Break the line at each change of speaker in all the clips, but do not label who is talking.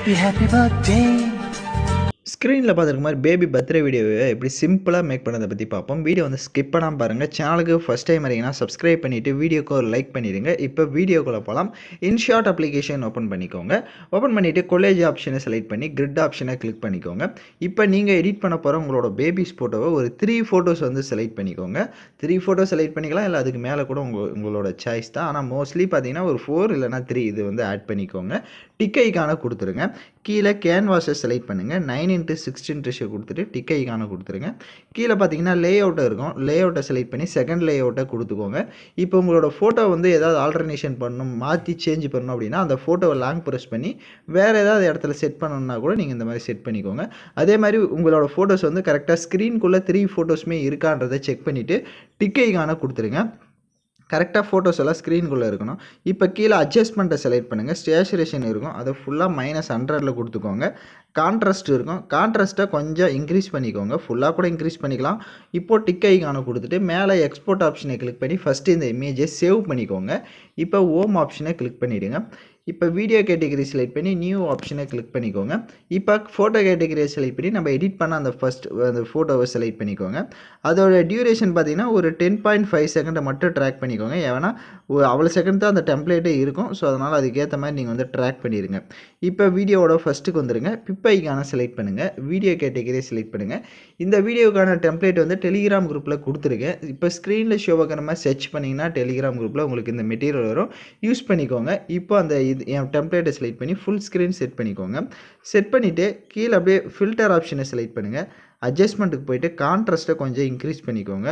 happy birthday.
ஸ்க்ரீனில் பார்த்துருக்க மாதிரி பேபி பர்த்டே வீடியோவை எப்படி சிம்பிளாக மேக் பண்ணதை பற்றி பார்ப்போம். வீடியோ வந்து ஸ்கிப் பண்ணாமல் பாருங்கள். சேனலுக்கு ஃபஸ்ட் டைம் வரீங்கன்னா சப்ஸ்கிரைப் பண்ணிவிட்டு வீடியோக்கு ஒரு லைக் பண்ணிடுங்க. இப்போ வீடியோக்குள்ளே போகலாம். இன்ஷாட் அப்ளிகேஷன் ஓப்பன் பண்ணிக்கோங்க. ஓப்பன் பண்ணிவிட்டு கொலேஜ் ஆப்ஷனை செலக்ட் பண்ணி கிரிட் ஆப்ஷனை கிளிக் பண்ணிக்கோங்க. இப்போ நீங்கள் எடிட் பண்ண போகிற உங்களோட பேபிஸ் ஃபோட்டோவை ஒரு 3 ஃபோட்டோஸ் வந்து செலக்ட் பண்ணிக்கோங்க. 3 ஃபோட்டோ செலக்ட் பண்ணிக்கலாம், இல்லை அதுக்கு மேலே கூட உங்களோட சாய்ஸ் தான். ஆனால் மோஸ்ட்லி பார்த்தீங்கன்னா ஒரு 4 இல்லைனா 3 இது வந்து ஆட் பண்ணிக்கோங்க. டிக் ஐக்கான கொடுத்துருங்க. கீழே கேன்வாஸை செலக்ட் பண்ணுங்கள். 9x16 ரேஷியோ கொடுத்துட்டு டிக் ஐக்கான கொடுத்துருங்க. கீழே பார்த்தீங்கன்னா லே அவுட்டை இருக்கும். லே அவுட்டை செலக்ட் பண்ணி செகண்ட் லே அவுட்டை கொடுத்துக்கோங்க. இப்போ உங்களோட ஃபோட்டோ வந்து ஏதாவது ஆல்டர்னேஷன் பண்ணணும், மாற்றி சேஞ்ச் பண்ணணும் அப்படின்னா அந்த ஃபோட்டோவை லாங் ப்ரெஸ் பண்ணி வேறு ஏதாவது இடத்துல செட் பண்ணணும்னா கூட நீங்கள் இந்த மாதிரி செட் பண்ணிக்கோங்க. அதே மாதிரி உங்களோட ஃபோட்டோஸ் வந்து கரெக்டாக ஸ்க்ரீனுக்குள்ளே 3 ஃபோட்டோஸுமே இருக்கான்றதை செக் பண்ணிவிட்டு டிக் ஐக்கான கொடுத்துருங்க. கரெக்டாக ஃபோட்டோஸ் எல்லாம் ஸ்க்ரீனுக்குள்ளே இருக்கணும். இப்போ கீழே அட்ஜஸ்ட்மெண்ட்டை செலக்ட் பண்ணுங்கள். ஸ்டேச்சுரேஷன் இருக்கும், அதை ஃபுல்லாக -100 கொடுத்துக்கோங்க. கான்ட்ராஸ்ட் இருக்கும், கான்ட்ராஸ்ட்டை கொஞ்சம் இன்க்ரீஸ் பண்ணிக்கோங்க. ஃபுல்லாக கூட இன்க்ரீஸ் பண்ணிக்கலாம். இப்போது டிக் ஐக்கான கொடுத்துட்டு மேலே எக்ஸ்போர்ட் ஆப்ஷனை கிளிக் பண்ணி ஃபஸ்ட்டு இந்த இமேஜை சேவ் பண்ணிக்கோங்க. இப்போ ஹோம் ஆப்ஷனை கிளிக் பண்ணிவிடுங்க. இப்போ வீடியோ கேட்டகரி செலக்ட் பண்ணி நியூ ஆப்ஷனை கிளிக் பண்ணிக்கோங்க. இப்போ ஃபோட்டோ கேட்டகரியை செலக்ட் பண்ணி நம்ம எடிட் பண்ண அந்த அந்த ஃபோட்டோவை செலக்ட் பண்ணிக்கோங்க. அதோட டியூரேஷன் பார்த்தீங்கன்னா ஒரு 10.5 செகண்டை மட்டும் ட்ராக் பண்ணிக்கோங்க. ஏன்னா அவ்வளோ செகண்ட் தான் அந்த டெம்ப்ளேட்டே இருக்கும். ஸோ அதனால் அதுக்கேற்ற மாதிரி நீங்கள் வந்து ட்ராக் பண்ணிடுங்க. இப்போ வீடியோவோட ஃபஸ்ட்டுக்கு வந்துடுங்க. பிப் ஐக்கான செலக்ட் பண்ணுங்கள். வீடியோ கேட்டகரியை செலக்ட் பண்ணுங்கள். இந்த வீடியோக்கான டெம்ப்ளேட் வந்து டெலிகிராம் குரூப்பில் கொடுத்துருக்கேன். இப்போ ஸ்க்ரீனில் ஷோ ஆகிற மாதிரி சர்ச் பண்ணிங்கன்னா டெலிகிராம் குரூப்பில் உங்களுக்கு இந்த மெட்டீரியல் வரும். யூஸ் பண்ணிக்கோங்க. இப்போ அந்த என் டெம்ப்ளேட்டை செலக்ட் பண்ணி ஃபுல் ஸ்க்ரீன் செட் பண்ணிக்கோங்க. செட் பண்ணிவிட்டு கீழே அப்படியே ஃபில்டர் ஆப்ஷனை செலக்ட் பண்ணுங்கள். அட்ஜஸ்ட்மெண்ட்டுக்கு போய்ட்டு கான்ட்ராஸ்ட்டை கொஞ்சம் இன்க்ரீஸ் பண்ணிக்கோங்க.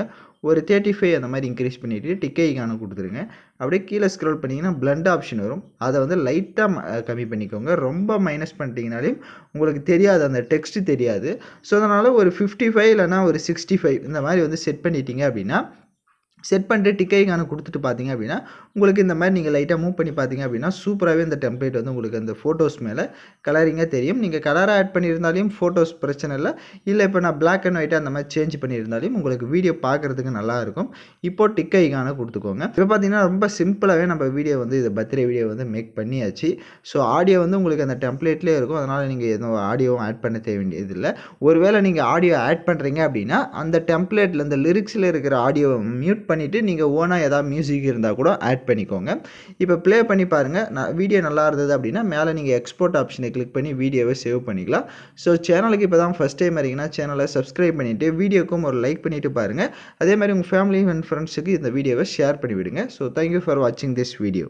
ஒரு 35 அந்த மாதிரி இன்க்ரீஸ் பண்ணிவிட்டு டிக் ஐக்கான கொடுத்துருங்க. அப்படியே கீழே ஸ்க்ரோல் பண்ணிங்கன்னா பிளண்ட் ஆப்ஷன் வரும். அதை வந்து லைட்டாக கம்மி பண்ணிக்கோங்க. ரொம்ப மைனஸ் பண்ணிட்டீங்கனாலையும் உங்களுக்கு தெரியாது, அந்த டெக்ஸ்ட்டு தெரியாது. ஸோ அதனால் ஒரு 55 இல்லைனா ஒரு 65 இந்த மாதிரி வந்து செட் பண்ணிட்டீங்க அப்படின்னா, செட் பண்ணிட்டு டிக் ஐக்கான கொடுத்துட்டு பார்த்தீங்க அப்படின்னா உங்களுக்கு இந்த மாதிரி நீங்கள் லைட்டாக மூவ் பண்ணி பார்த்தீங்க அப்படின்னா சூப்பராகவே இந்த டெம்ப்ளேட் வந்து உங்களுக்கு அந்த ஃபோட்டோஸ் மேலே கலரிங்காக தெரியும். நீங்கள் கலராக ஆட் பண்ணியிருந்தாலையும் ஃபோட்டோஸ் பிரச்சனை இல்லை. இல்லை இப்போ நான் பிளாக் அண்ட் ஒயிட்டாக அந்த மாதிரி சேஞ்ச் பண்ணியிருந்தாலையும் உங்களுக்கு வீடியோ பார்க்குறதுக்கு நல்லாயிருக்கும். இப்போது டிக் ஐக்கான கொடுத்துக்கோங்க. இப்போ பார்த்தீங்கன்னா ரொம்ப சிம்பிளாகவே நம்ம வீடியோ வந்து இது பர்த்டே வீடியோ வந்து மேக் பண்ணியாச்சு. ஸோ ஆடியோ வந்து உங்களுக்கு அந்த டெம்ப்ளேட்லேயே இருக்கும். அதனால் நீங்கள் எதுவும் ஆடியோவும் ஆட் பண்ண தேவையில்லை. ஒருவேளை நீங்கள் ஆடியோ ஆட் பண்ணுறீங்க அப்படின்னா அந்த டெம்ப்ளேட்டில் இந்த லிரிக்ஸில் இருக்கிற ஆடியோவை மியூட் பண்ணிவிட்டு நீங்கள் ஓனாக ஏதாவது மியூசிக் இருந்தால் கூட ஆட் பண்ணிக்கோங்க. இப்போ ப்ளே பண்ணி பாருங்கள். வீடியோ நல்லா இருந்தது அப்படின்னா மேலே நீங்கள் எக்ஸ்போர்ட் ஆப்ஷனை கிளிக் பண்ணி வீடியோவை சேவ் பண்ணிக்கலாம். ஸோ சேனலுக்கு இப்போ தான் ஃபஸ்ட் டைம் வரீங்கன்னா சேனலை சப்ஸ்கிரைப் பண்ணிவிட்டு வீடியோக்கும் ஒரு லைக் பண்ணிவிட்டு பாருங்கள். அதே மாதிரி உங்கள் ஃபேமிலி அண்ட் ஃப்ரெண்ட்ஸுக்கு இந்த வீடியோவை ஷேர் பண்ணிவிடுங்க. ஸோ தேங்க்யூ ஃபார் வாட்சிங் திஸ் வீடியோ.